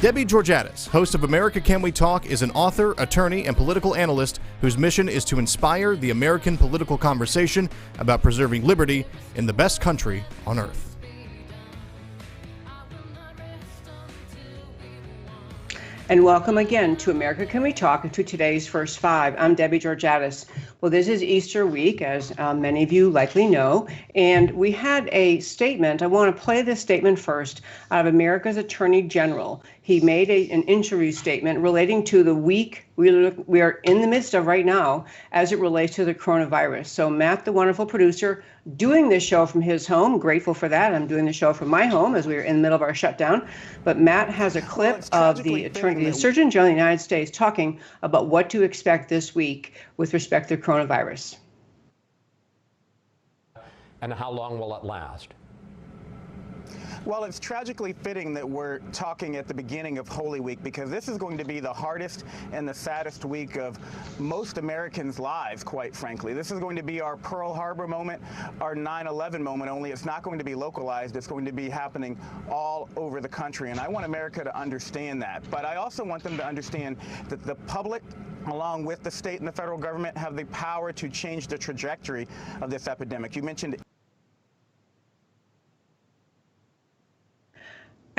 Debbie Georgatos, host of America Can We Talk, is an author, attorney, and political analyst whose mission is to inspire the American political conversation about preserving liberty in the best country on earth. And welcome again to America Can We Talk and to today's First Five. I'm Debbie Georgatos. Well, this is Easter week, as many of you likely know, and we had a statement. I want to play this statement first out of America's Attorney General. He made an interview statement relating to the week we are in the midst of right now as it relates to the coronavirus. So Matt, the wonderful producer, doing this show from his home, grateful for that. I'm doing the show from my home as we are in the middle of our shutdown. But Matt has a clip of the Surgeon General of the United States talking about what to expect this week with respect to coronavirus. And how long will it last? Well, it's tragically fitting that we're talking at the beginning of Holy Week, because this is going to be the hardest and the saddest week of most Americans' lives, quite frankly. This is going to be our Pearl Harbor moment, our 9/11 moment, only it's not going to be localized. It's going to be happening all over the country. And I want America to understand that. But I also want them to understand that the public, along with the state and the federal government, have the power to change the trajectory of this epidemic. You mentioned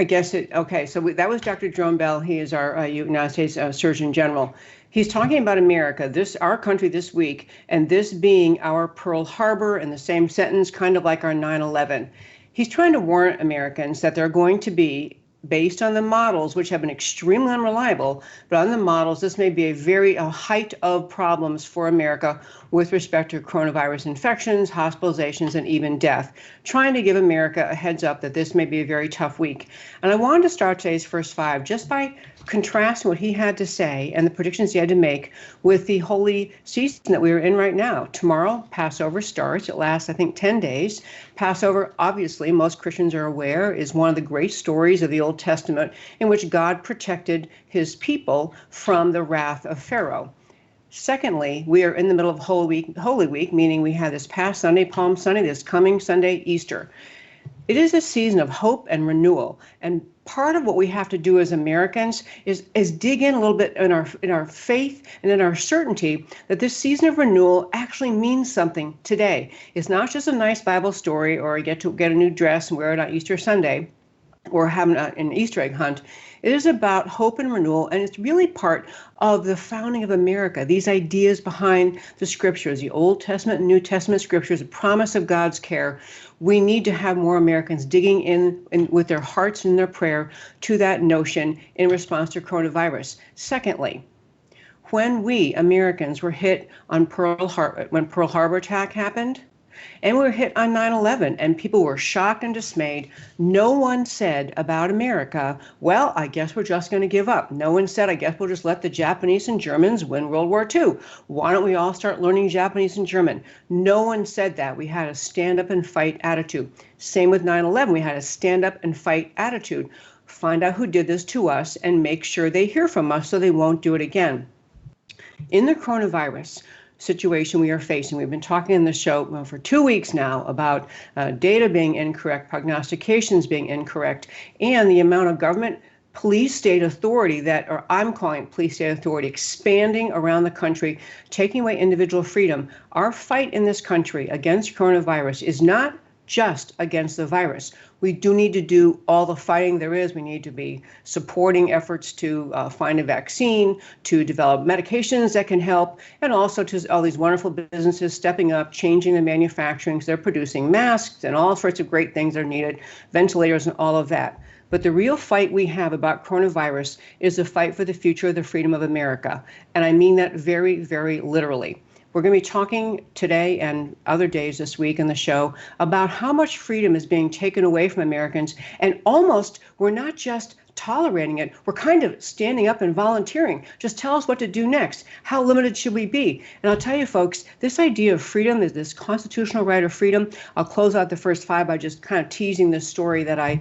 Okay, so that was Dr. Jerome Bell. He is our United States Surgeon General. He's talking about America, our country this week, and this being our Pearl Harbor in the same sentence, kind of like our 9/11. He's trying to warn Americans that they're going to be, based on the models, which have been extremely unreliable, but on the models, this may be a height of problems for America with respect to coronavirus infections, hospitalizations, and even death, trying to give America a heads up that this may be a very tough week. And I wanted to start today's First Five just by contrasting what he had to say and the predictions he had to make with the holy season that we are in right now. Tomorrow, Passover starts. It lasts, I think, 10 days. Passover, obviously, most Christians are aware, is one of the great stories of the Old Testament in which God protected his people from the wrath of Pharaoh. Secondly, we are in the middle of Holy Week, meaning we have this past Sunday, Palm Sunday, this coming Sunday, Easter. It is a season of hope and renewal. And part of what we have to do as Americans is dig in a little bit in our faith and in our certainty that this season of renewal actually means something today. It's not just a nice Bible story or you get to get a new dress and wear it on Easter Sunday or having an Easter egg hunt. It is about hope and renewal, and it's really part of the founding of America. These ideas behind the scriptures, the Old Testament and New Testament scriptures, the promise of God's care. We need to have more Americans digging in with their hearts and their prayer to that notion in response to coronavirus. Secondly, when we Americans were hit on when Pearl Harbor attack happened, and we were hit on 9/11, and people were shocked and dismayed. No one said about America, well, I guess we're just going to give up. No one said, I guess we'll just let the Japanese and Germans win World War II. Why don't we all start learning Japanese and German? No one said that. We had a stand up and fight attitude. Same with 9/11. We had a stand up and fight attitude. Find out who did this to us and make sure they hear from us so they won't do it again. In the coronavirus situation we are facing, we've been talking in the show for 2 weeks now about data being incorrect, prognostications being incorrect, and the amount of government police state authority or I'm calling it police state authority, expanding around the country, taking away individual freedom. Our fight in this country against coronavirus is not just against the virus. We do need to do all the fighting there is. We need to be supporting efforts to find a vaccine, to develop medications that can help, and also to all these wonderful businesses stepping up, changing the manufacturing. So they're producing masks and all sorts of great things are needed, ventilators and all of that. But the real fight we have about coronavirus is the fight for the future of the freedom of America. And I mean that very, very literally. We're going to be talking today and other days this week in the show about how much freedom is being taken away from Americans, and almost we're not just tolerating it, we're kind of standing up and volunteering. Just tell us what to do next. How limited should we be? And I'll tell you, folks, this idea of freedom is this constitutional right of freedom. I'll close out the First Five by just kind of teasing this story that I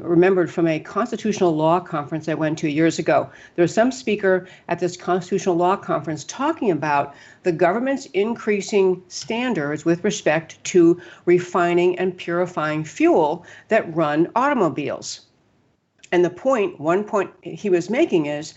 remembered from a constitutional law conference I went to years ago. There was some speaker at this constitutional law conference talking about the government's increasing standards with respect to refining and purifying fuel that run automobiles. And one point he was making is,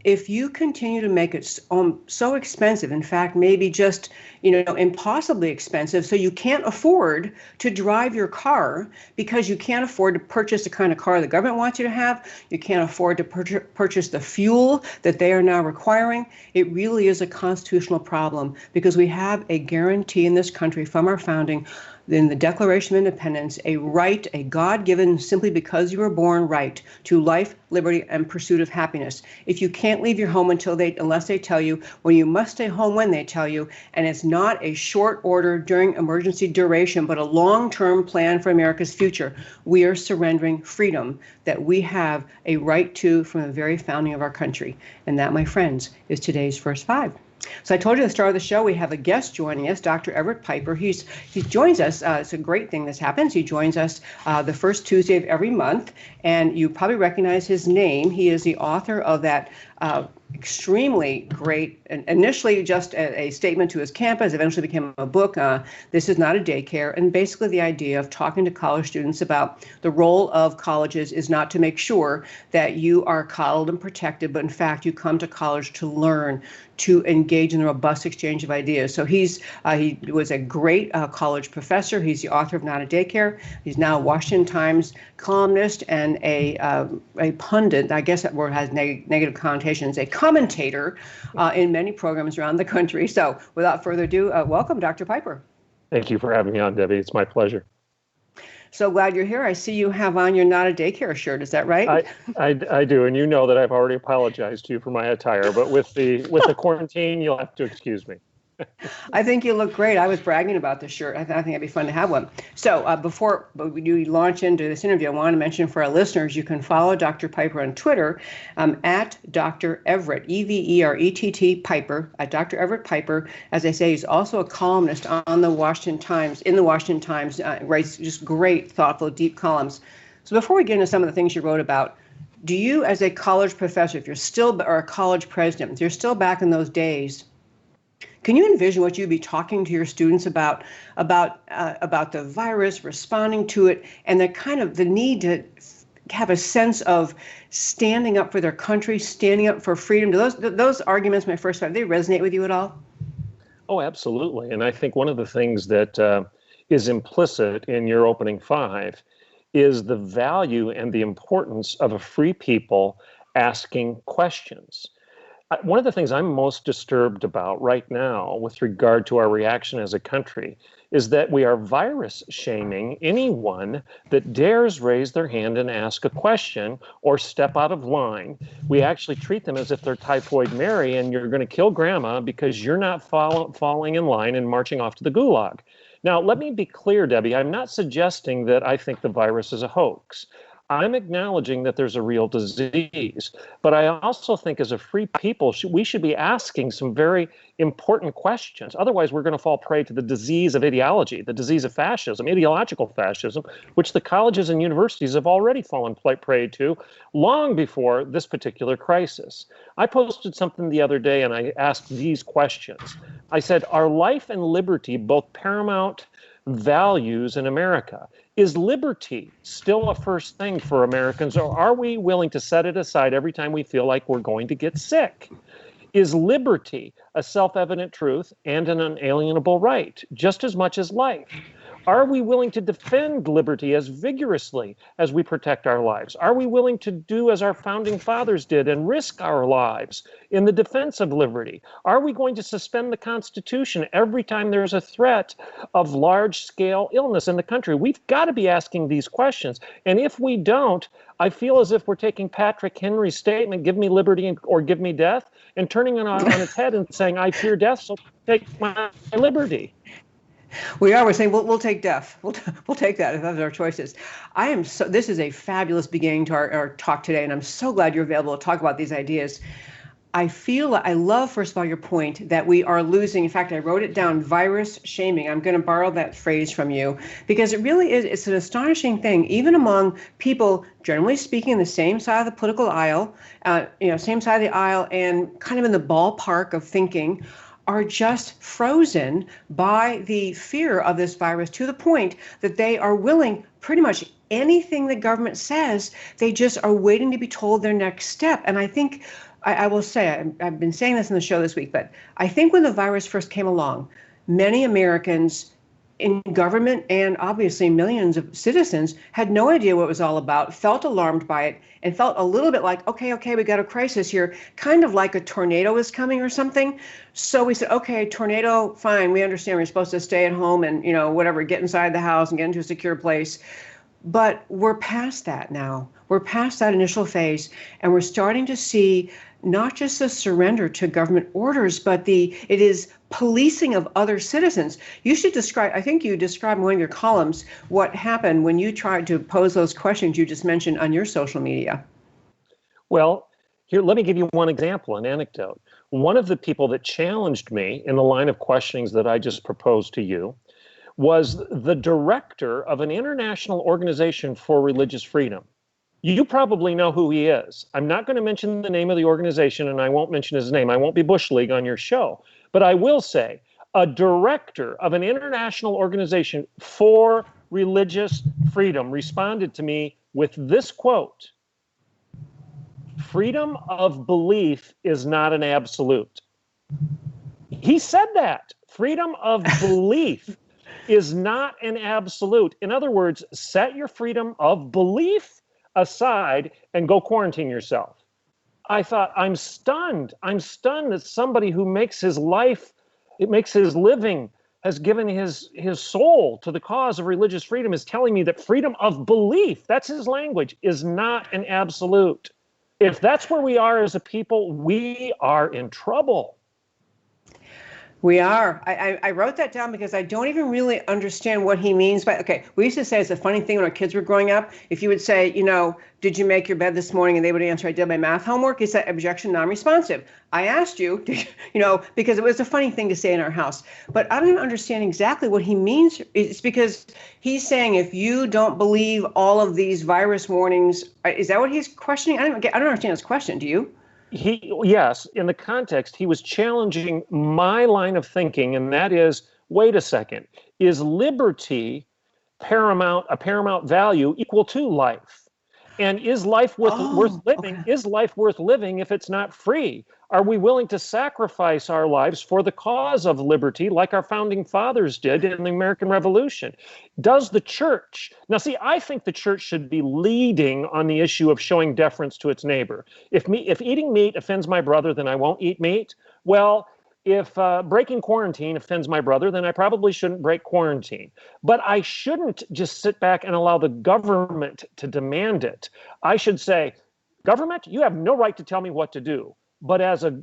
if you continue to make it so expensive, in fact, maybe just, impossibly expensive, so you can't afford to drive your car because you can't afford to purchase the kind of car the government wants you to have, you can't afford to purchase the fuel that they are now requiring, it really is a constitutional problem, because we have a guarantee in this country from our founding, in the Declaration of Independence, a right, a God-given, simply because you were born, right to life, liberty, and pursuit of happiness. If you can't leave your home unless they tell you, well, you must stay home when they tell you, and it's not a short order during emergency duration, but a long-term plan for America's future, we are surrendering freedom that we have a right to from the very founding of our country. And that, my friends, is today's First Five. So I told you at the start of the show, we have a guest joining us, Dr. Everett Piper. He joins us. It's a great thing this happens. He joins us the first Tuesday of every month, and you probably recognize his name. He is the author of that extremely great, and initially just a statement to his campus, eventually became a book, This Is Not a Daycare, and basically the idea of talking to college students about the role of colleges is not to make sure that you are coddled and protected, but in fact you come to college to learn, to engage in a robust exchange of ideas. So he was a great college professor. He's the author of Not a Daycare. He's now a Washington Times columnist and a pundit. I guess that word has negative connotations. A commentator in many programs around the country. So without further ado, welcome, Dr. Piper. Thank you for having me on, Debbie. It's my pleasure. So glad you're here. I see you have on your Not a Daycare shirt. Is that right? I do, and you know that I've already apologized to you for my attire, but with the quarantine, you'll have to excuse me. I think you look great. I was bragging about this shirt. I think it'd be fun to have one. So before we launch into this interview, I want to mention for our listeners, you can follow Dr. Piper on Twitter at Dr. Everett, Everett Piper, at Dr. Everett Piper. As I say, he's also a columnist on the Washington Times, writes just great, thoughtful, deep columns. So before we get into some of the things you wrote about, do you, as a college professor, or a college president, if you're still back in those days, can you envision what you'd be talking to your students about the virus, responding to it, and the need to have a sense of standing up for their country, standing up for freedom? Do those arguments, my first five, they resonate with you at all? Oh, absolutely. And I think one of the things that is implicit in your opening five is the value and the importance of a free people asking questions. One of the things I'm most disturbed about right now with regard to our reaction as a country is that we are virus shaming anyone that dares raise their hand and ask a question or step out of line. We actually treat them as if they're Typhoid Mary and you're going to kill grandma because you're not falling in line and marching off to the gulag. Now, let me be clear, Debbie, I'm not suggesting that I think the virus is a hoax. I'm acknowledging that there's a real disease, but I also think as a free people, we should be asking some very important questions. Otherwise, we're going to fall prey to the disease of ideology, the disease of fascism, ideological fascism, which the colleges and universities have already fallen prey to long before this particular crisis. I posted something the other day and I asked these questions. I said, are life and liberty both paramount values in America? Is liberty still a first thing for Americans, or are we willing to set it aside every time we feel like we're going to get sick? Is liberty a self-evident truth and an unalienable right, just as much as life? Are we willing to defend liberty as vigorously as we protect our lives? Are we willing to do as our founding fathers did and risk our lives in the defense of liberty? Are we going to suspend the Constitution every time there's a threat of large-scale illness in the country? We've got to be asking these questions. And if we don't, I feel as if we're taking Patrick Henry's statement, give me liberty or give me death, and turning it on its head and saying, I fear death, so take my liberty. We're saying we'll take death. We'll take that if that's our choices. This is a fabulous beginning to our talk today, and I'm so glad you're available to talk about these ideas. I love, first of all, your point that we are losing. In fact, I wrote it down, virus shaming. I'm going to borrow that phrase from you because it really is. It's an astonishing thing, even among people, generally speaking, the same side of the political aisle, same side of the aisle and kind of in the ballpark of thinking. are just frozen by the fear of this virus to the point that they are willing pretty much anything the government says. They just are waiting to be told their next step. And I think, I will say, I've been saying this in the show this week, but I think when the virus first came along, many Americans in government and obviously millions of citizens had no idea what it was all about, felt alarmed by it, and felt a little bit like, okay, we got a crisis here, kind of like a tornado is coming or something. So we said, okay, tornado, fine, we understand we're supposed to stay at home and, whatever, get inside the house and get into a secure place. But we're past that now. We're past that initial phase, and we're starting to see not just a surrender to government orders, but it is policing of other citizens. You should describe, I think you described in one of your columns, what happened when you tried to pose those questions you just mentioned on your social media. Well, here, let me give you one example, an anecdote. One of the people that challenged me in the line of questionings that I just proposed to you was the director of an international organization for religious freedom. You probably know who he is. I'm not going to mention the name of the organization, and I won't mention his name. I won't be Bush League on your show. But I will say, a director of an international organization for religious freedom responded to me with this quote: "Freedom of belief is not an absolute." He said that. Freedom of belief is not an absolute. In other words, set your freedom of belief aside and go quarantine yourself. I thought, I'm stunned. I'm stunned that somebody who makes his life, it makes his living, has given his soul to the cause of religious freedom, is telling me that freedom of belief, that's his language, is not an absolute. If that's where we are as a people, we are in trouble. We are. I wrote that down because I don't even really understand what he means by, okay, we used to say it's a funny thing when our kids were growing up. If you would say, did you make your bed this morning? And they would answer, I did my math homework. He said, objection, non-responsive. I asked you, because it was a funny thing to say in our house. But I don't even understand exactly what he means. It's because he's saying if you don't believe all of these virus warnings, is that what he's questioning? I don't understand his question. Do you? Yes, in the context, he was challenging my line of thinking, and that is, wait a second, is liberty a paramount value equal to life? And is life worth living? Okay. Is life worth living if it's not free? Are we willing to sacrifice our lives for the cause of liberty like our founding fathers did in the American Revolution? Does the church, now see, I think the church should be leading on the issue of showing deference to its neighbor. If eating meat offends my brother, then I won't eat meat. Well, if breaking quarantine offends my brother, then I probably shouldn't break quarantine. But I shouldn't just sit back and allow the government to demand it. I should say, government, you have no right to tell me what to do. But as a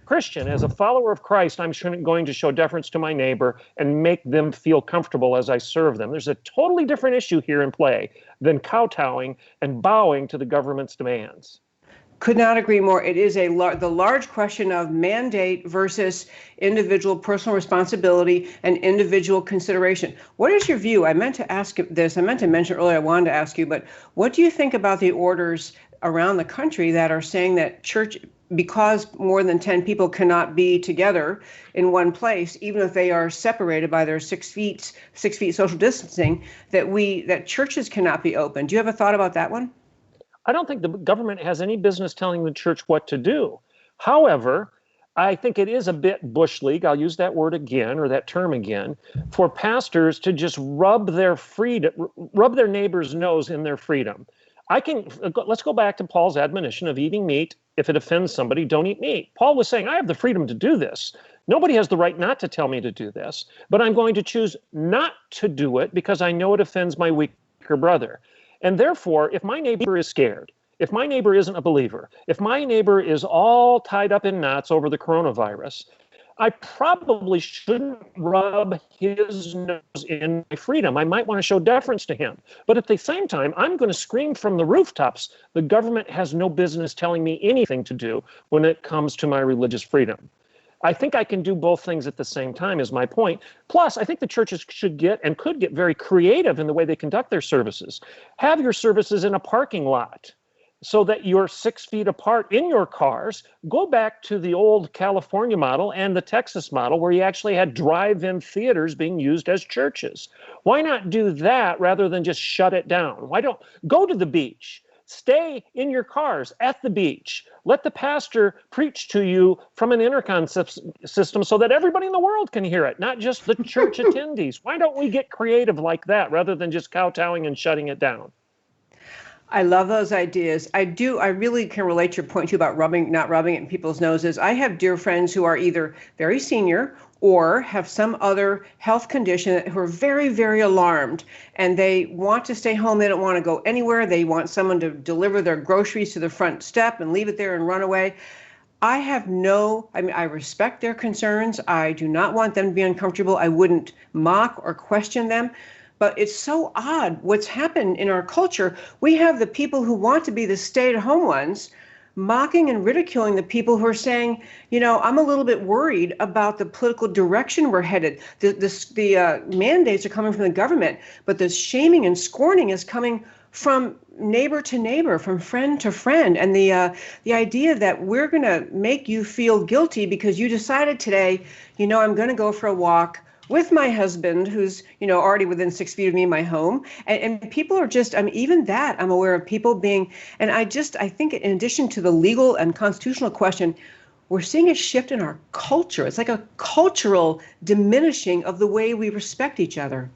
Christian, as a follower of Christ, I'm going to show deference to my neighbor and make them feel comfortable as I serve them. There's a totally different issue here in play than kowtowing and bowing to the government's demands. Could not agree more. It is the large question of mandate versus individual personal responsibility and individual consideration. What is your view? I meant to ask this. I meant to mention earlier, I wanted to ask you, but what do you think about the orders around the country that are saying that church, because more than 10 people cannot be together in one place, even if they are separated by their 6 feet social distancing, that churches cannot be open? Do you have a thought about that one? I don't think the government has any business telling the church what to do. However, I think it is a bit Bush League, I'll use that word again, or that term again, for pastors to just rub their neighbor's nose in their freedom. Let's go back to Paul's admonition of eating meat. If it offends somebody, don't eat meat. Paul was saying, I have the freedom to do this. Nobody has the right not to tell me to do this, but I'm going to choose not to do it because I know it offends my weaker brother. And therefore, if my neighbor is scared, if my neighbor isn't a believer, if my neighbor is all tied up in knots over the coronavirus, I probably shouldn't rub his nose in my freedom. I might want to show deference to him. But at the same time, I'm going to scream from the rooftops, the government has no business telling me anything to do when it comes to my religious freedom. I think I can do both things at the same time is my point. Plus, I think the churches should get and could get very creative in the way they conduct their services. Have your services in a parking lot. so that you're 6 feet apart in your cars. Go back to the old California model and the Texas model where you actually had drive-in theaters being used as churches. Why not do that rather than just shut it down? Why don't go to the beach? Stay in your cars at the beach. Let the pastor preach to you from an intercom system so that everybody in the world can hear it, not just the church attendees. Why don't we get creative like that rather than just kowtowing and shutting it down? I love those ideas. I really can relate to your point too about not rubbing it in people's noses. I have dear friends who are either very senior or have some other health condition who are very, very alarmed, and they want to stay home. They don't want to go anywhere. They want someone to deliver their groceries to the front step and leave it there and run away. I respect their concerns. I do not want them to be uncomfortable. I wouldn't mock or question them. But it's so odd what's happened in our culture. We have the people who want to be the stay-at-home ones mocking and ridiculing the people who are saying, I'm a little bit worried about the political direction we're headed. The mandates are coming from the government, but the shaming and scorning is coming from neighbor to neighbor, from friend to friend. And the idea that we're going to make you feel guilty because you decided today, I'm going to go for a walk with my husband, who's, already within 6 feet of me in my home. And people are just, even that, I'm aware of people being, and I think in addition to the legal and constitutional question, we're seeing a shift in our culture. It's like a cultural diminishing of the way we respect each other.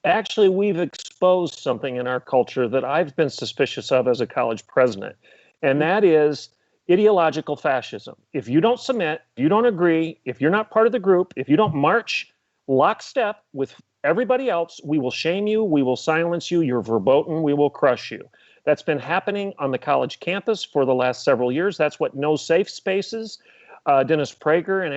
Actually, we've exposed something in our culture that I've been suspicious of as a college president, and that is ideological fascism. If you don't submit, if you don't agree, if you're not part of the group, if you don't march lockstep with everybody else, we will shame you, we will silence you, you're verboten, we will crush you. That's been happening on the college campus for the last several years. That's what No Safe Spaces, Dennis Prager and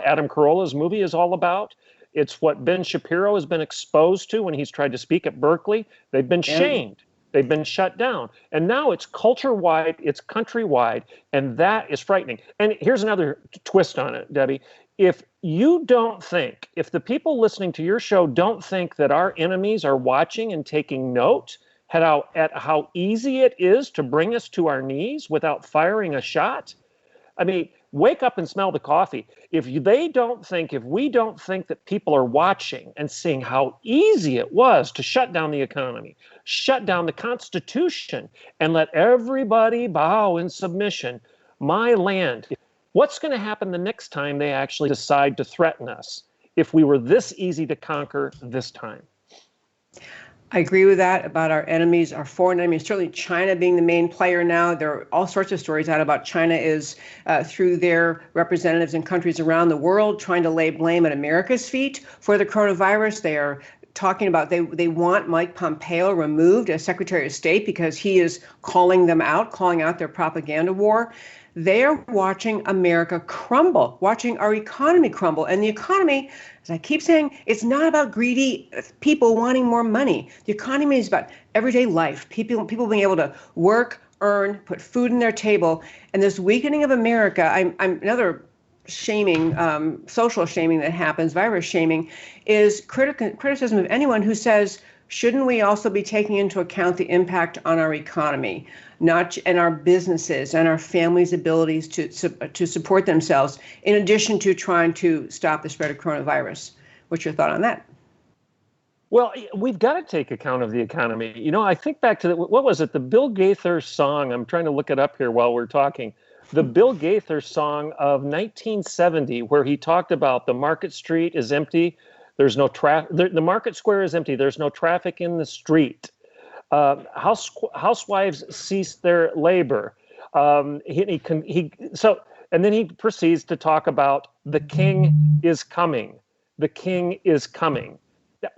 Adam Carolla's movie is all about. It's what Ben Shapiro has been exposed to when he's tried to speak at Berkeley. They've been shamed. They've been shut down. And now it's culture-wide, it's countrywide, and that is frightening. And here's another twist on it, Debbie. If the people listening to your show don't think that our enemies are watching and taking note at how easy it is to bring us to our knees without firing a shot, wake up and smell the coffee. If we don't think that people are watching and seeing how easy it was to shut down the economy, shut down the Constitution, and let everybody bow in submission, my land, what's going to happen the next time they actually decide to threaten us if we were this easy to conquer this time? I agree with that about our enemies, our foreign enemies, certainly China being the main player now. There are all sorts of stories out about China is through their representatives in countries around the world trying to lay blame at America's feet for the coronavirus. They are talking about they want Mike Pompeo removed as Secretary of State because he is calling out their propaganda war. They're watching America crumble, watching our economy crumble. And the economy, as I keep saying, it's not about greedy people wanting more money. The economy is about everyday life, people being able to work, earn, put food on their table. And this weakening of America, I'm another shaming, social shaming that happens, virus shaming, is criticism of anyone who says, shouldn't we also be taking into account the impact on our economy, and our businesses and our families' abilities to support themselves, in addition to trying to stop the spread of coronavirus? What's your thought on that? Well, we've got to take account of the economy. I think back to what was it? The Bill Gaither song. I'm trying to look it up here while we're talking. The Bill Gaither song of 1970, where he talked about the market street is empty. There's no traffic. The market square is empty. There's no traffic in the street. Housewives cease their labor. And then he proceeds to talk about the king is coming. The king is coming.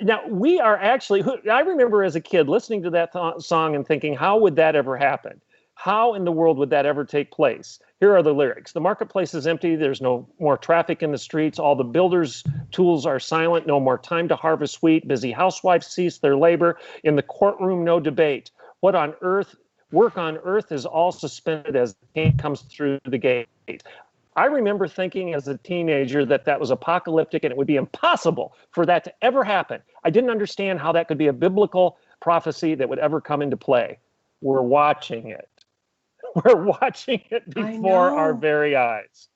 Now, we are actually, I remember as a kid listening to that song and thinking, how would that ever happen? How in the world would that ever take place? Here are the lyrics. The marketplace is empty. There's no more traffic in the streets. All the builders' tools are silent. No more time to harvest wheat. Busy housewives cease their labor. In the courtroom, no debate. Work on earth is all suspended as the king comes through the gate. I remember thinking as a teenager that was apocalyptic and it would be impossible for that to ever happen. I didn't understand how that could be a biblical prophecy that would ever come into play. We're watching it. We're watching it before our very eyes.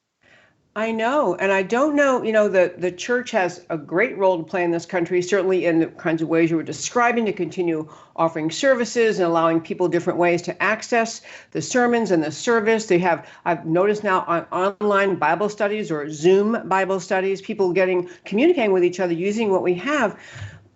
I know. And I don't know, the church has a great role to play in this country, certainly in the kinds of ways you were describing, to continue offering services and allowing people different ways to access the sermons and the service. I've noticed now on online Bible studies or Zoom Bible studies, people communicating with each other using what we have.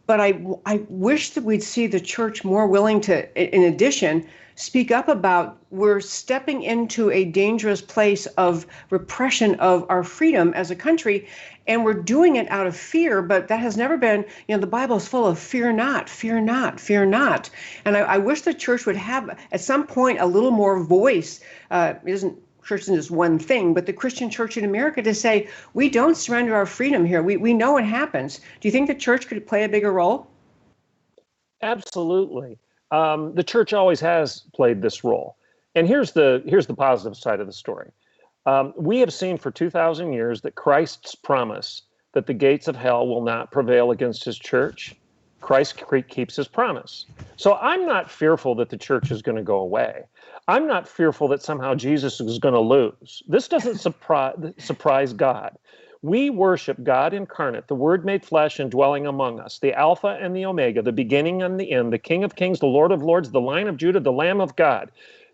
But I wish that we'd see the church more willing to, in addition, speak up about we're stepping into a dangerous place of repression of our freedom as a country, and we're doing it out of fear. But that has never been, the Bible is full of fear not, fear not, fear not. And I wish the church would have at some point a little more voice. Church isn't just one thing, but the Christian church in America to say, we don't surrender our freedom here. We know what happens. Do you think the church could play a bigger role? Absolutely. The church always has played this role. And here's the positive side of the story. We have seen for 2,000 years that Christ's promise that the gates of hell will not prevail against his church, Christ keeps his promise. So I'm not fearful that the church is going to go away. I'm not fearful that somehow Jesus is going to lose. This doesn't surprise God. We worship God incarnate, the Word made flesh and dwelling among us, the Alpha and the Omega, the beginning and the end, the King of Kings, the Lord of Lords, the Lion of Judah, the Lamb of God.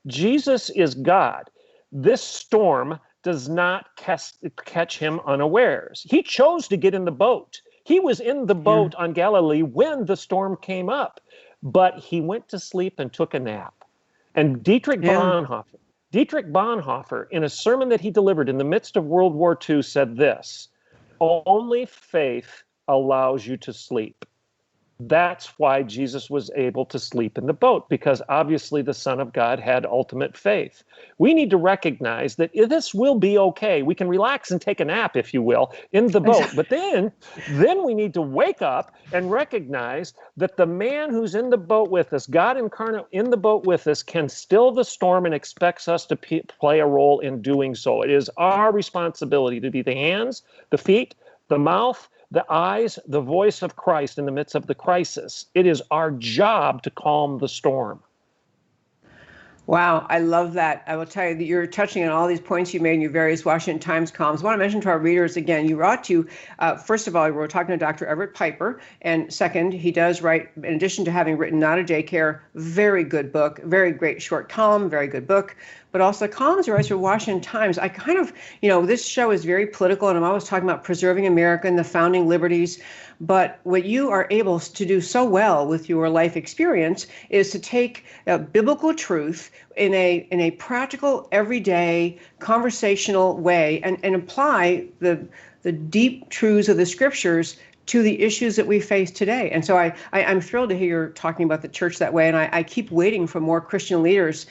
Jesus is God. This storm does not catch him unawares. He chose to get in the boat. He was in the boat on Galilee when the storm came up, but he went to sleep and took a nap. And Dietrich Bonhoeffer, in a sermon that he delivered in the midst of World War II, said this: only faith allows you to sleep. That's why Jesus was able to sleep in the boat, because obviously the Son of God had ultimate faith. We need to recognize that this will be okay. We can relax and take a nap, if you will, in the boat. But then we need to wake up and recognize that the man who's in the boat with us, God incarnate in the boat with us, can still the storm and expects us to play a role in doing so. It is our responsibility to be the hands, the feet, the mouth, the eyes, the voice of Christ in the midst of the crisis. It is our job to calm the storm. Wow, I love that. I will tell you that you're touching on all these points you made in your various Washington Times columns. I want to mention to our readers again, you wrote to, first of all, we're talking to Dr. Everett Piper, and second, he does write, in addition to having written Not a Daycare, very good book, very great short column, very good book, but also columns he writes for Washington Times. I kind of, this show is very political, and I'm always talking about preserving America and the founding liberties. But what you are able to do so well with your life experience is to take biblical truth in a practical, everyday, conversational way and apply the deep truths of the scriptures to the issues that we face today. And so I'm thrilled to hear you talking about the church that way. And I keep waiting for more Christian leaders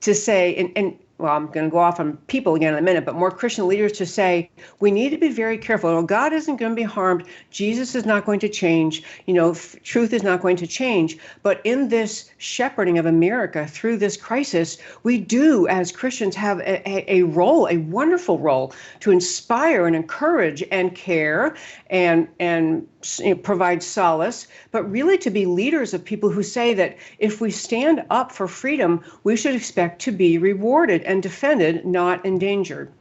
to say, well, I'm going to go off on people again in a minute, but more Christian leaders to say, we need to be very careful. Well, God isn't going to be harmed. Jesus is not going to change. Truth is not going to change. But in this shepherding of America through this crisis, we do, as Christians, have a role, a wonderful role, to inspire and encourage and care and provide solace, but really to be leaders of people who say that if we stand up for freedom, we should expect to be rewarded and defended, not endangered.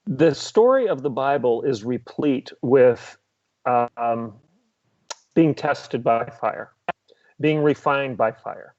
The story of the Bible is replete with being tested by fire, being refined by fire.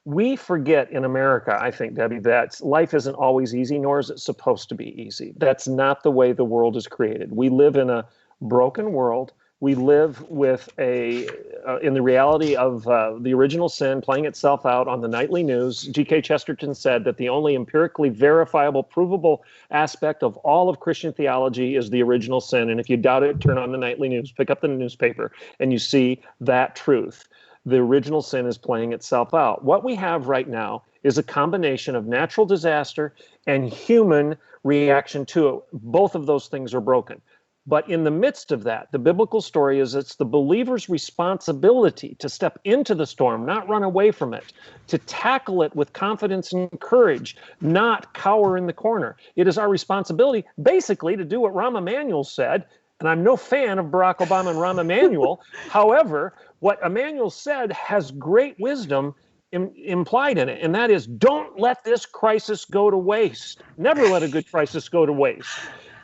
We forget in America, I think, Debbie, that life isn't always easy, nor is it supposed to be easy. That's not the way the world is created. We live in a broken world. We live with in the reality of the original sin playing itself out on the nightly news. G.K. Chesterton said that the only empirically verifiable, provable aspect of all of Christian theology is the original sin. And if you doubt it, turn on the nightly news, pick up the newspaper, and you see that truth. The original sin is playing itself out. What we have right now is a combination of natural disaster and human reaction to it. Both of those things are broken. But in the midst of that, the biblical story is it's the believer's responsibility to step into the storm, not run away from it, to tackle it with confidence and courage, not cower in the corner. It is our responsibility, basically, to do what Rahm Emanuel said, And I'm no fan of Barack Obama and Rahm Emanuel. However, what Emanuel said has great wisdom implied in it. And that is, don't let this crisis go to waste. Never let a good crisis go to waste.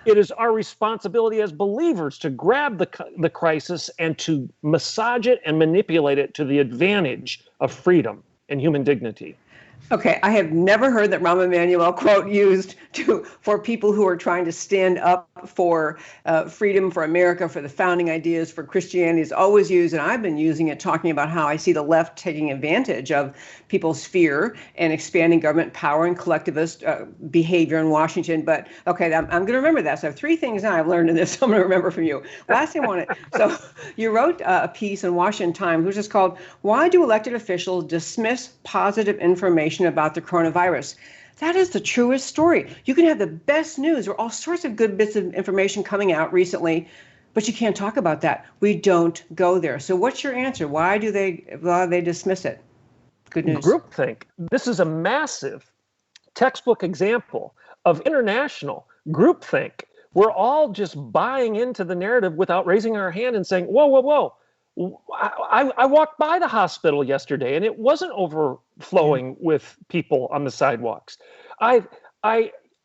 It is our responsibility as believers to grab the crisis and to massage it and manipulate it to the advantage of freedom and human dignity. Okay, I have never heard that Rahm Emanuel quote used for people who are trying to stand up for freedom, for America, for the founding ideas, for Christianity. Is always used, and I've been using it talking about how I see the left taking advantage of people's fear and expanding government power and collectivist behavior in Washington. But okay, I'm going to remember that. So I have three things now I've learned in this I'm going to remember from you. Last thing I wanted, so you wrote a piece in Washington Times, which is called "Why Do Elected Officials Dismiss Positive Information About the Coronavirus?" That is the truest story. You can have the best news or all sorts of good bits of information coming out recently, but you can't talk about that. We don't go there. So what's your answer? Why do they dismiss it? Good news. Groupthink. This is a massive textbook example of international groupthink. We're all just buying into the narrative without raising our hand and saying, whoa, whoa, whoa. I walked by the hospital yesterday and it wasn't overflowing with people on the sidewalks. I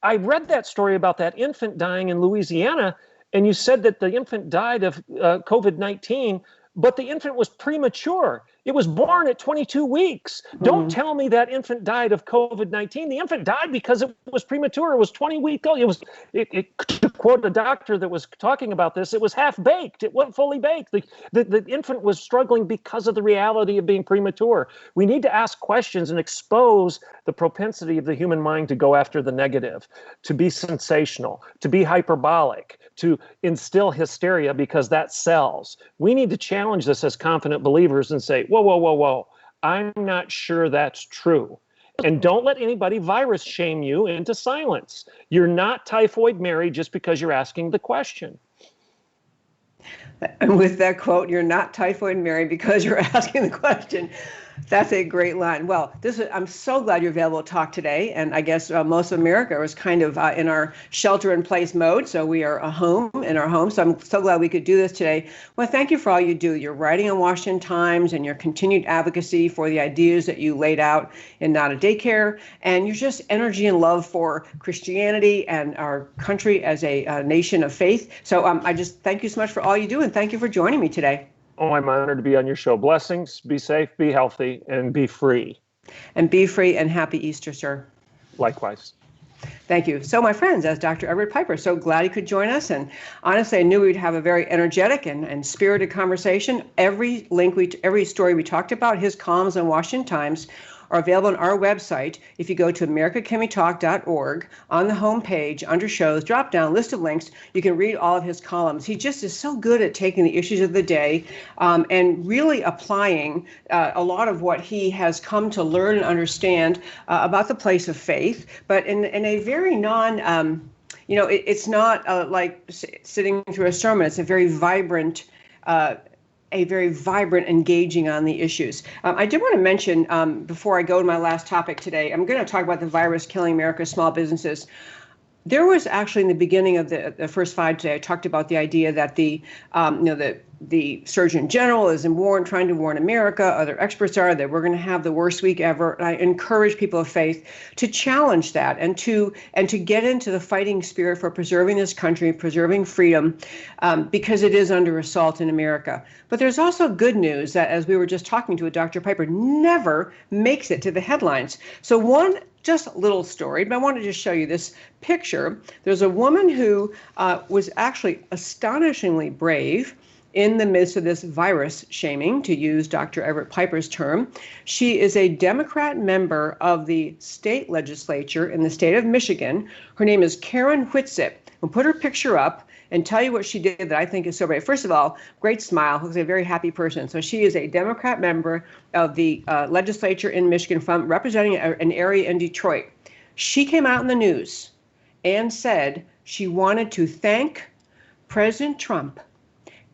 read that story about that infant dying in Louisiana, and you said that the infant died of COVID-19, but the infant was premature. It was born at 22 weeks. Don't tell me that infant died of COVID-19. The infant died because it was premature. It was 20 weeks old. To quote a doctor that was talking about this, it was half-baked. It wasn't fully baked. The infant was struggling because of the reality of being premature. We need to ask questions and expose the propensity of the human mind to go after the negative, to be sensational, to be hyperbolic, to instill hysteria because that sells. We need to challenge this as confident believers and say, whoa, whoa, whoa, whoa, I'm not sure that's true. And don't let anybody virus shame you into silence. You're not Typhoid Mary just because you're asking the question. And with that quote, you're not Typhoid Mary because you're asking the question. That's a great line. Well, I'm so glad you're available to talk today. And I guess most of America was kind of in our shelter-in-place mode. So we are in our home. So I'm so glad we could do this today. Well, thank you for all you do. Your writing on Washington Times and your continued advocacy for the ideas that you laid out in Not a Daycare. And your just energy and love for Christianity and our country as a nation of faith. So I just thank you so much for all you do. And thank you for joining me today. Oh, I'm honored to be on your show. Blessings. Be safe, be healthy, and be free. And be free, and happy Easter, sir. Likewise. Thank you. So, my friends, as Dr. Everett Piper, so glad he could join us. And honestly, I knew we'd have a very energetic and spirited conversation. Every story we talked about, his columns on Washington Times, are available on our website. If you go to americacanwetalk.org, on the home page, under shows, drop down, list of links, you can read all of his columns. He just is so good at taking the issues of the day and really applying a lot of what he has come to learn and understand about the place of faith, but in a very it's not like sitting through a sermon. It's a very vibrant engaging on the issues. I did want to mention, before I go to my last topic today, I'm going to talk about the virus killing America's small businesses. There was actually in the beginning of the first five today, I talked about the idea that the Surgeon General is trying to warn America, other experts are, that we're going to have the worst week ever. And I encourage people of faith to challenge that and to get into the fighting spirit for preserving this country, preserving freedom, because it is under assault in America. But there's also good news that, as we were just talking to Dr. Piper, never makes it to the headlines. So one just little story, but I wanted to show you this picture. There's a woman who was actually astonishingly brave in the midst of this virus shaming, to use Dr. Everett Piper's term. She is a Democrat member of the state legislature in the state of Michigan. Her name is Karen Whitsitt. We'll put her picture up and tell you what she did that I think is so brave. First of all, great smile. Looks like a very happy person. So she is a Democrat member of the legislature in Michigan, representing an area in Detroit. She came out in the news and said she wanted to thank President Trump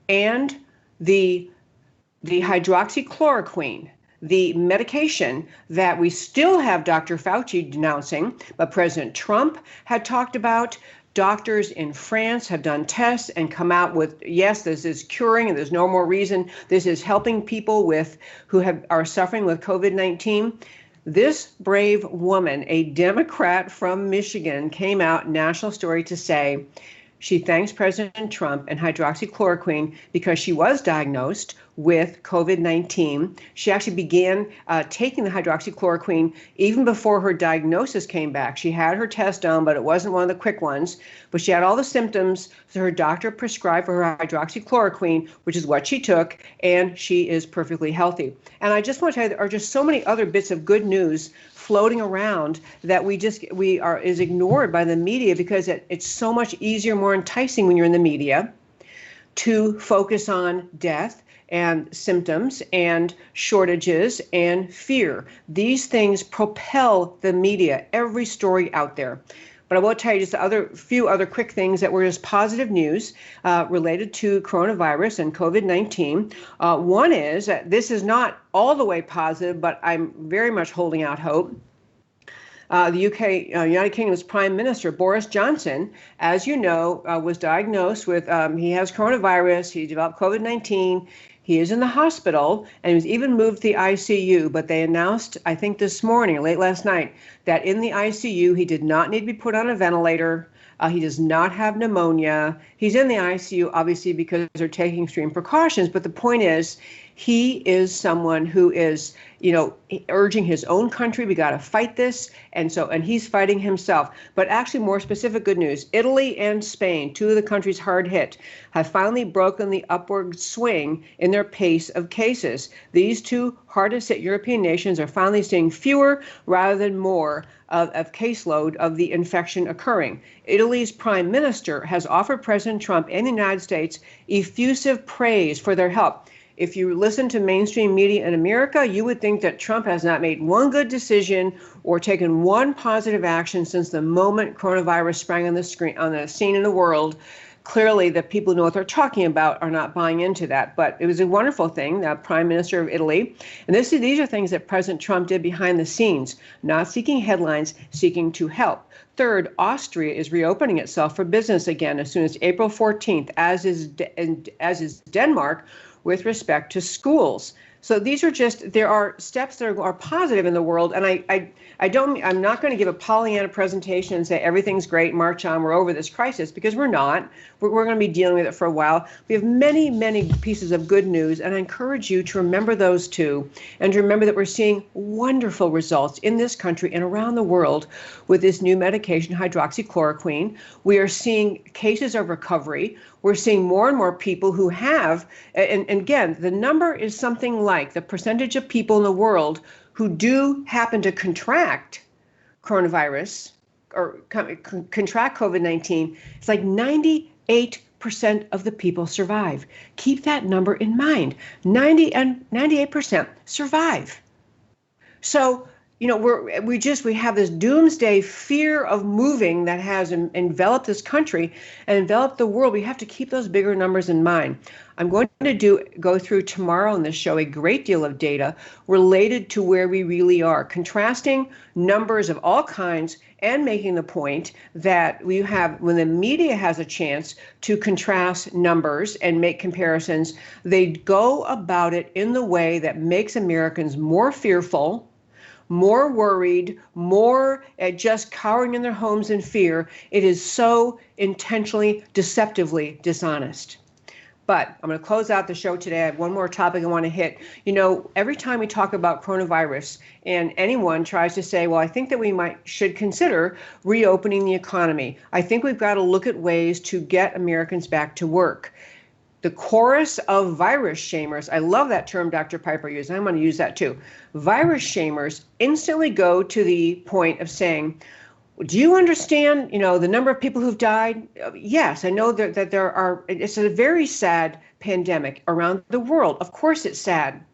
and the hydroxychloroquine, the medication that we still have Dr. Fauci denouncing, but President Trump had talked about Doctors in France have done tests and come out with, yes, this is curing and there's no more reason. This is helping people who are suffering with COVID-19. This brave woman, a Democrat from Michigan, came out, national story, to say she thanks President Trump and hydroxychloroquine because she was diagnosed with COVID-19. She actually began taking the hydroxychloroquine even before her diagnosis came back. She had her test done, but it wasn't one of the quick ones. But she had all the symptoms, so her doctor prescribed for her hydroxychloroquine, which is what she took, and she is perfectly healthy. And I just want to tell you, there are just so many other bits of good news floating around that is ignored by the media because it's so much easier, more enticing when you're in the media to focus on death and symptoms and shortages and fear. These things propel the media, every story out there. But I will tell you just a few other quick things that were just positive news related to coronavirus and COVID-19. One is that this is not all the way positive, but I'm very much holding out hope. The UK, United Kingdom's Prime Minister, Boris Johnson, as you know, was diagnosed with, he has coronavirus, he developed COVID-19. He is in the hospital and he was even moved to the ICU, but they announced, I think this morning or late last night, that in the ICU, he did not need to be put on a ventilator. He does not have pneumonia. He's in the ICU, obviously, because they're taking extreme precautions. But the point is, he is someone who is, urging his own country. We got to fight this. And he's fighting himself. But actually, more specific good news. Italy and Spain, two of the countries hard hit, have finally broken the upward swing in their pace of cases. These two hardest hit European nations are finally seeing fewer rather than more of caseload of the infection occurring. Italy's prime minister has offered President Trump and the United States effusive praise for their help. If you listen to mainstream media in America, you would think that Trump has not made one good decision or taken one positive action since the moment coronavirus sprang on the scene in the world. Clearly, the people who know what they're talking about are not buying into that. But it was a wonderful thing, the Prime Minister of Italy. And these are things that President Trump did behind the scenes, not seeking headlines, seeking to help. Third, Austria is reopening itself for business again as soon as April 14th, as is Denmark, with respect to schools. So there are steps that are positive in the world. And I'm not going to give a Pollyanna presentation and say everything's great, march on, we're over this crisis, because we're not. We're going to be dealing with it for a while. We have many, many pieces of good news, and I encourage you to remember those too, and to remember that we're seeing wonderful results in this country and around the world with this new medication, hydroxychloroquine. We are seeing cases of recovery. We're seeing more and more people who have, and again, the number is something like the percentage of people in the world who do happen to contract coronavirus or contract COVID-19. It's like 98% of the people survive. Keep that number in mind. 98% survive. So, we have this doomsday fear of moving that has enveloped this country and enveloped the world. We have to keep those bigger numbers in mind. I'm going to go through tomorrow on this show a great deal of data related to where we really are, contrasting numbers of all kinds and making the point that when the media has a chance to contrast numbers and make comparisons, they go about it in the way that makes Americans more fearful, more worried, more just cowering in their homes in fear. It is so intentionally, deceptively dishonest. But I'm going to close out the show today. I have one more topic I want to hit. Every time we talk about coronavirus and anyone tries to say, well, I think that we should consider reopening the economy. I think we've got to look at ways to get Americans back to work. The chorus of virus shamers, I love that term Dr. Piper used, and I'm going to use that too. Virus shamers instantly go to the point of saying, do you understand, the number of people who've died? Yes, I know that there are, it's a very sad pandemic around the world. Of course it's sad.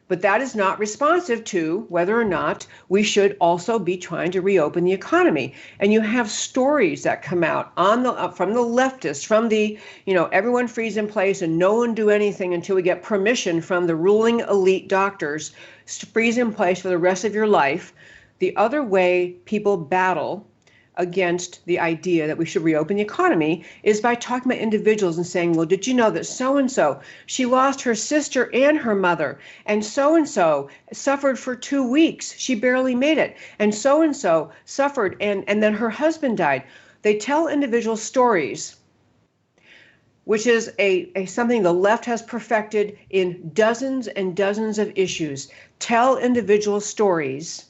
But that is not responsive to whether or not we should also be trying to reopen the economy. And you have stories that come out from the leftists, from the, everyone freeze in place and no one do anything until we get permission from the ruling elite doctors to freeze in place for the rest of your life. The other way people battle against the idea that we should reopen the economy is by talking about individuals and saying, well, did you know that so-and-so, she lost her sister and her mother, and so-and-so suffered for 2 weeks. She barely made it. And so-and-so suffered, and then her husband died. They tell individual stories, which is something the left has perfected in dozens and dozens of issues. Tell individual stories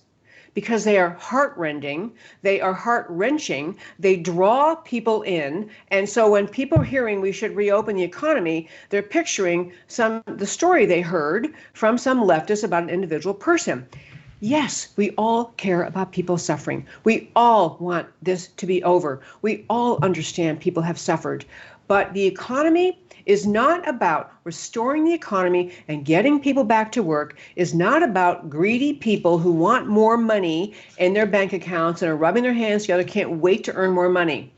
because they are heartrending, they are heart-wrenching, they draw people in, and so when people are hearing we should reopen the economy, they're picturing the story they heard from some leftist about an individual person. Yes, we all care about people suffering. We all want this to be over. We all understand people have suffered. But the economy is not about restoring the economy and getting people back to work, is not about greedy people who want more money in their bank accounts and are rubbing their hands together, can't wait to earn more money.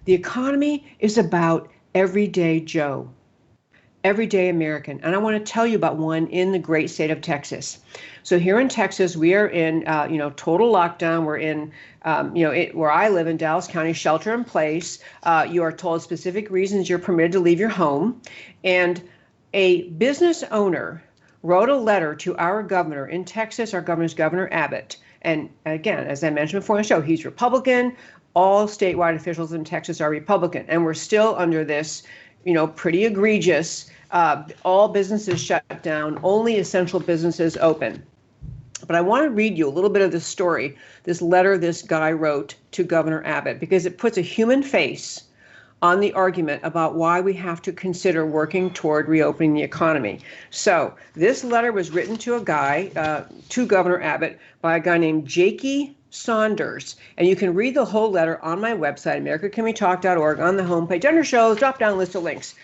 The economy is about everyday Joe, everyday American. And I want to tell you about one in the great state of Texas. So here in Texas, we are in, total lockdown. We're in, where I live in Dallas County, shelter in place. You are told specific reasons you're permitted to leave your home. And a business owner wrote a letter to our governor in Texas. Our governor's Governor Abbott. And again, as I mentioned before in the show, he's Republican. All statewide officials in Texas are Republican. And we're still under this, pretty egregious, all businesses shut down, only essential businesses open. But I want to read you a little bit of this story, this letter this guy wrote to Governor Abbott, because it puts a human face on the argument about why we have to consider working toward reopening the economy. So this letter was written to to Governor Abbott by a guy named Jakey Saunders. And you can read the whole letter on my website, americacanwetalk.org, on the homepage, under shows, drop down list of links.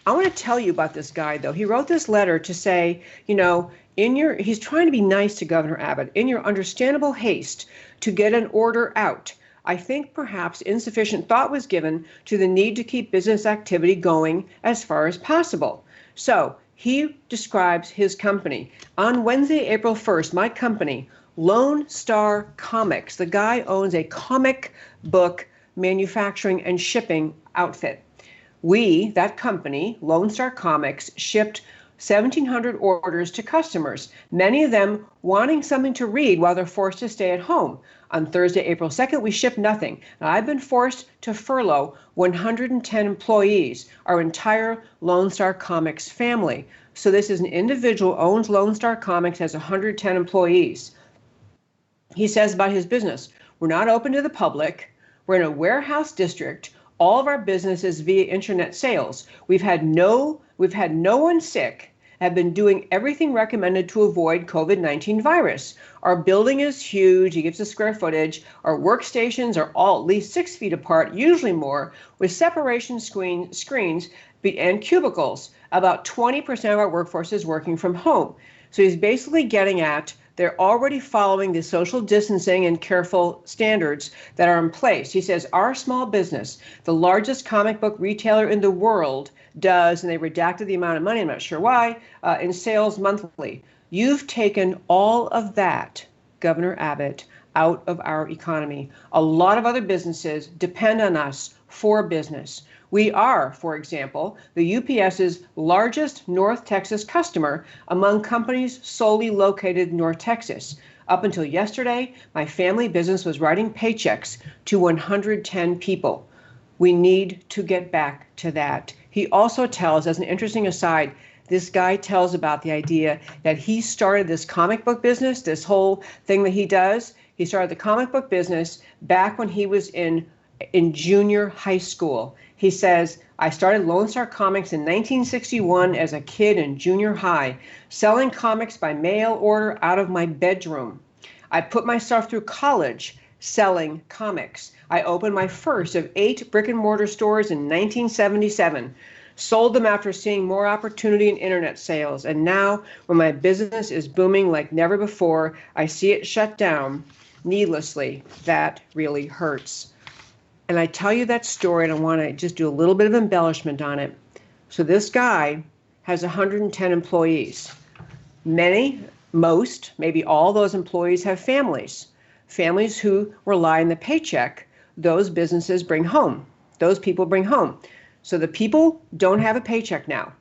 I want to tell you about this guy, though. He wrote this letter to say, he's trying to be nice to Governor Abbott. In your understandable haste to get an order out, I think perhaps insufficient thought was given to the need to keep business activity going as far as possible. So he describes his company. On Wednesday, April 1st, my company, Lone Star Comics, the guy owns a comic book manufacturing and shipping outfit. We, that company, Lone Star Comics, shipped 1,700 orders to customers, many of them wanting something to read while they're forced to stay at home. On Thursday, April 2nd, we shipped nothing. And I've been forced to furlough 110 employees, our entire Lone Star Comics family. So this is an individual owns Lone Star Comics, has 110 employees. He says about his business, we're not open to the public. We're in a warehouse district. All of our business is via internet sales. We've had no one sick, have been doing everything recommended to avoid COVID-19 virus. Our building is huge. He gives the square footage. Our workstations are all at least 6 feet apart, usually more, with separation screens and cubicles. About 20% of our workforce is working from home. So he's basically getting at they're already following the social distancing and careful standards that are in place. He says, our small business, the largest comic book retailer in the world, does, and they redacted the amount of money, I'm not sure why, in sales monthly. You've taken all of that, Governor Abbott, out of our economy. A lot of other businesses depend on us for business. We are, for example, the UPS's largest North Texas customer among companies solely located in North Texas. Up until yesterday, my family business was writing paychecks to 110 people. We need to get back to that. He also tells, as an interesting aside, this guy tells about the idea that he started this comic book business, this whole thing that he does. He started the comic book business back when he was in junior high school. He says, I started Lone Star Comics in 1961 as a kid in junior high, selling comics by mail order out of my bedroom. I put myself through college selling comics. I opened my first of 8 brick and mortar stores in 1977, sold them after seeing more opportunity in internet sales. And now, when my business is booming like never before, I see it shut down needlessly. That really hurts. And I tell you that story, and I want to just do a little bit of embellishment on it. So this guy has 110 employees. Most, maybe all those employees have families who rely on the paycheck those businesses bring home. Those people bring home. So the people don't have a paycheck now.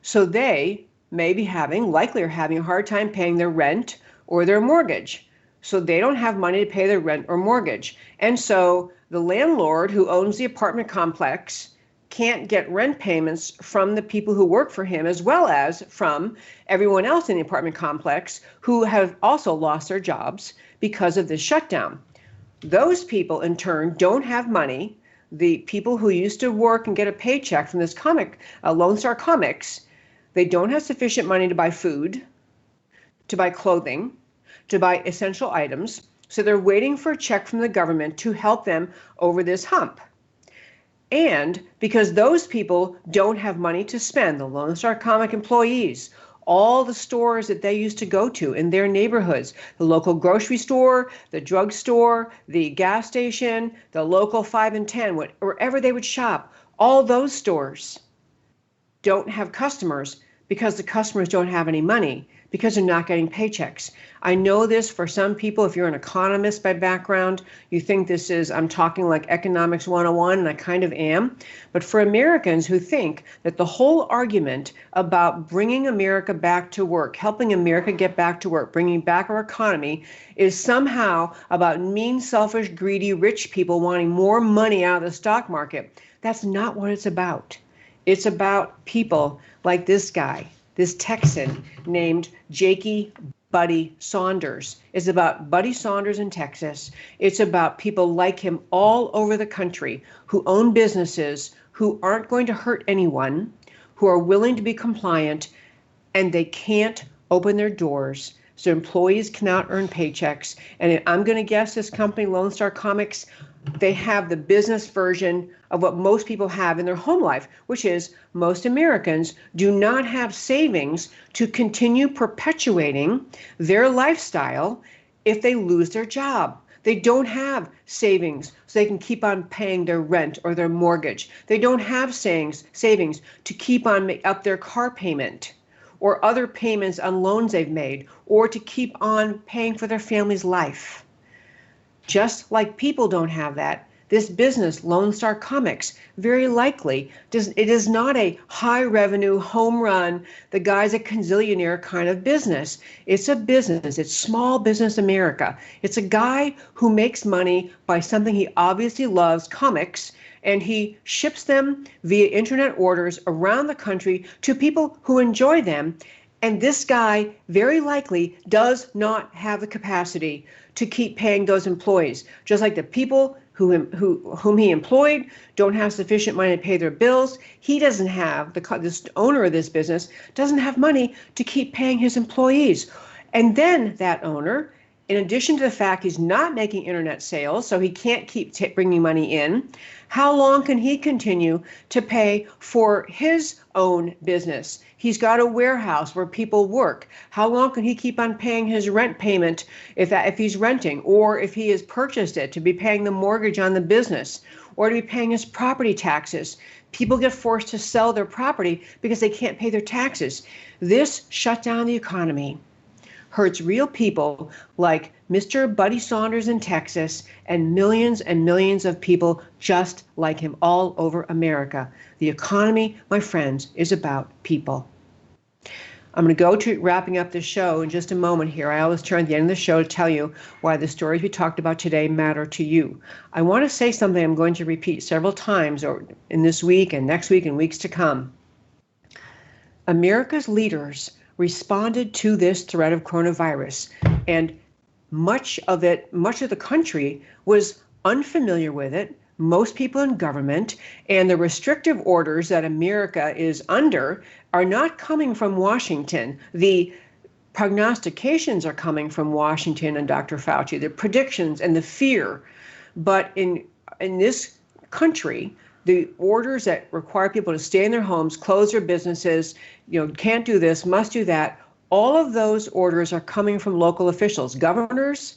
So they may be likely are having a hard time paying their rent or their mortgage. So they don't have money to pay their rent or mortgage. And so the landlord who owns the apartment complex can't get rent payments from the people who work for him, as well as from everyone else in the apartment complex who have also lost their jobs because of this shutdown. Those people, in turn, don't have money. The people who used to work and get a paycheck from this comic, Lone Star Comics, they don't have sufficient money to buy food, to buy clothing, to buy essential items. So they're waiting for a check from the government to help them over this hump. And because those people don't have money to spend, the Lone Star Comic employees, all the stores that they used to go to in their neighborhoods, the local grocery store, the drugstore, the gas station, the local 5 and 10, wherever they would shop, all those stores don't have customers because the customers don't have any money because they're not getting paychecks. I know this for some people, if you're an economist by background, you think this is, I'm talking like economics 101, and I kind of am. But for Americans who think that the whole argument about bringing America back to work, helping America get back to work, bringing back our economy is somehow about mean, selfish, greedy, rich people wanting more money out of the stock market, that's not what it's about. It's about people like this guy, this Texan named Jakey Buddy Saunders. It's about Buddy Saunders in Texas. It's about people like him all over the country who own businesses, who aren't going to hurt anyone, who are willing to be compliant, and they can't open their doors. So employees cannot earn paychecks. And I'm going to guess this company, Lone Star Comics, they have the business version of what most people have in their home life, which is most Americans do not have savings to continue perpetuating their lifestyle if they lose their job. They don't have savings so they can keep on paying their rent or their mortgage. They don't have savings to keep on up their car payment or other payments on loans they've made, or to keep on paying for their family's life. Just like people don't have that, this business, Lone Star Comics, very likely it is not a high revenue, home run, the guy's a gazillionaire kind of business. It's a business. It's small business America. It's a guy who makes money by something he obviously loves, comics, and he ships them via internet orders around the country to people who enjoy them. And this guy very likely does not have the capacity to keep paying those employees, just like the people whom he employed don't have sufficient money to pay their bills. He doesn't have, this owner of this business doesn't have money to keep paying his employees. And then that owner, in addition to the fact he's not making internet sales, so he can't keep bringing money in, how long can he continue to pay for his own business? He's got a warehouse where people work. How long can he keep on paying his rent payment if he's renting, or if he has purchased it, to be paying the mortgage on the business, or to be paying his property taxes? People get forced to sell their property because they can't pay their taxes. This shut down the economy hurts real people like Mr. Buddy Saunders in Texas and millions of people just like him all over America. The economy, my friends, is about people. I'm going to go to wrapping up the show in just a moment here. I always turn at the end of the show to tell you why the stories we talked about today matter to you. I want to say something I'm going to repeat several times in this week and next week and weeks to come. America's leaders responded to this threat of coronavirus, and much of the country was unfamiliar with it. Most people in government, and the restrictive orders that America is under are not coming from Washington. The prognostications are coming from Washington and Dr. Fauci, the predictions and the fear. But in this country, the orders that require people to stay in their homes, close their businesses, can't do this, must do that, all of those orders are coming from local officials, governors,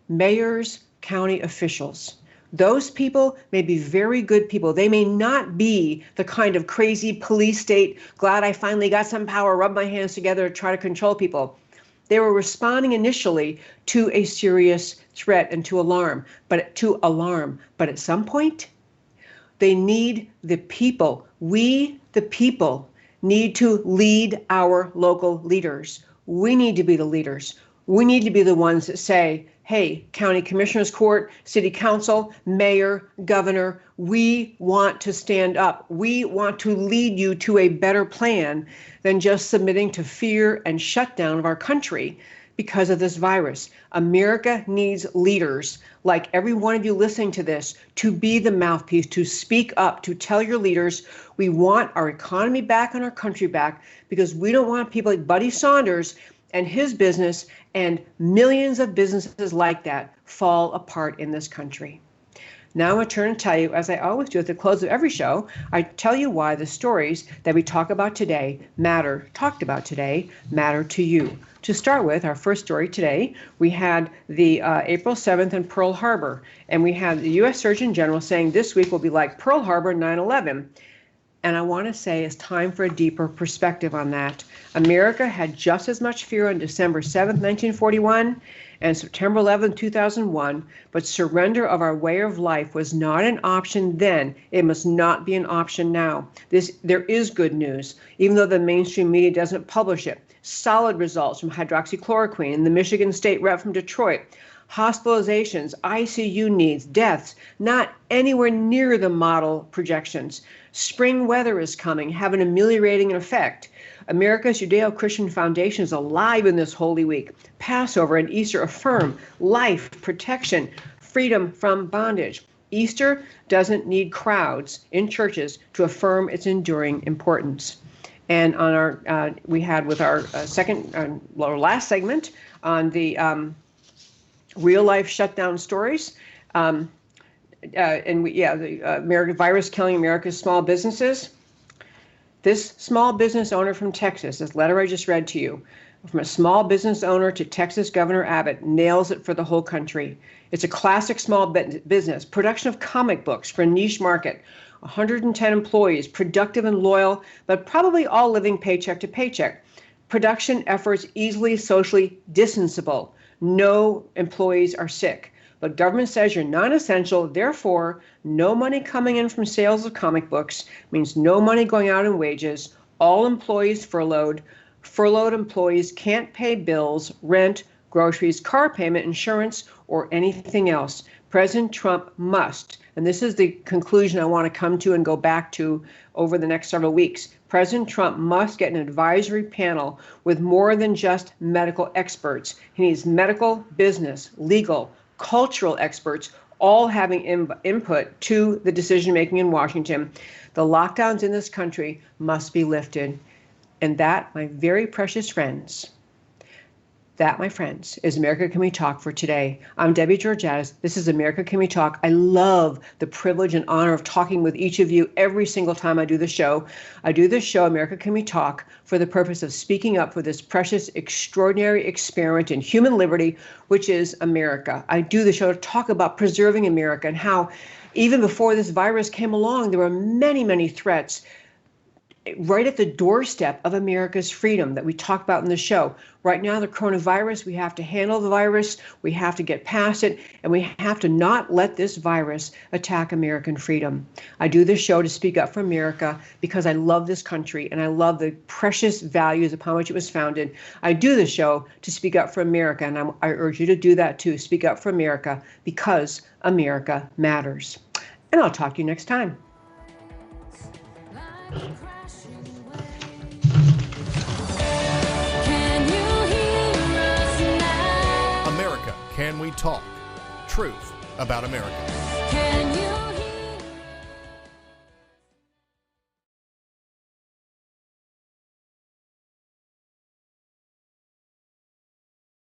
mayors, county officials. Those people may be very good people. They may not be the kind of crazy police state, glad I finally got some power, rub my hands together, try to control people. They were responding initially to a serious threat and to alarm. But at some point, they need the people. We, the people, need to lead our local leaders. We need to be the leaders. We need to be the ones that say, hey, county commissioners court, city council, mayor, governor, we want to stand up. We want to lead you to a better plan than just submitting to fear and shutdown of our country because of this virus. America needs leaders like every one of you listening to this to be the mouthpiece, to speak up, to tell your leaders we want our economy back and our country back, because we don't want people like Buddy Saunders and his business and millions of businesses like that fall apart in this country. Now I'm going to turn and tell you, as I always do at the close of every show, I tell you why the stories that we talked about today matter to you. To start with, our first story today, we had the April 7th in Pearl Harbor, and we had the U.S. Surgeon General saying this week will be like Pearl Harbor 9/11. And I want to say it's time for a deeper perspective on that. America had just as much fear on December 7th, 1941 and September 11th, 2001, but surrender of our way of life was not an option then. It must not be an option now. There is good news, even though the mainstream media doesn't publish it. Solid results from hydroxychloroquine and the Michigan State rep from Detroit. Hospitalizations, ICU needs, deaths, not anywhere near the model projections. Spring weather is coming, have an ameliorating effect. America's Judeo-Christian foundation is alive in this Holy Week. Passover and Easter affirm life, protection, freedom from bondage. Easter doesn't need crowds in churches to affirm its enduring importance. And on our, we had with our last segment on the real life shutdown stories. The American virus killing America's small businesses. This small business owner from Texas, this letter I just read to you, from a small business owner to Texas Governor Abbott, nails it for the whole country. It's a classic small business, production of comic books for a niche market, 110 employees, productive and loyal, but probably all living paycheck to paycheck. Production efforts easily socially distanceable. No employees are sick. But government says you're non-essential, therefore, no money coming in from sales of comic books means no money going out in wages. All employees furloughed. Furloughed employees can't pay bills, rent, groceries, car payment, insurance, or anything else. President Trump must, and this is the conclusion I want to come to and go back to over the next several weeks. President Trump must get an advisory panel with more than just medical experts. He needs medical, business, legal, cultural experts, all having input to the decision-making in Washington. The lockdowns in this country must be lifted. And that, my very precious friends, that, my friends, is America Can We Talk for today. I'm Debbie Georgatos. This is America Can We Talk. I love the privilege and honor of talking with each of you every single time I do the show. I do this show, America Can We Talk, for the purpose of speaking up for this precious, extraordinary experiment in human liberty, which is America. I do the show to talk about preserving America and how even before this virus came along, there were many, many threats right at the doorstep of America's freedom that we talk about in the show. Right now, the coronavirus, we have to handle the virus, we have to get past it, and we have to not let this virus attack American freedom. I do this show to speak up for America because I love this country and I love the precious values upon which it was founded. I do this show to speak up for America, and I urge you to do that too. Speak up for America because America matters. And I'll talk to you next time. Can We Talk? Truth about America.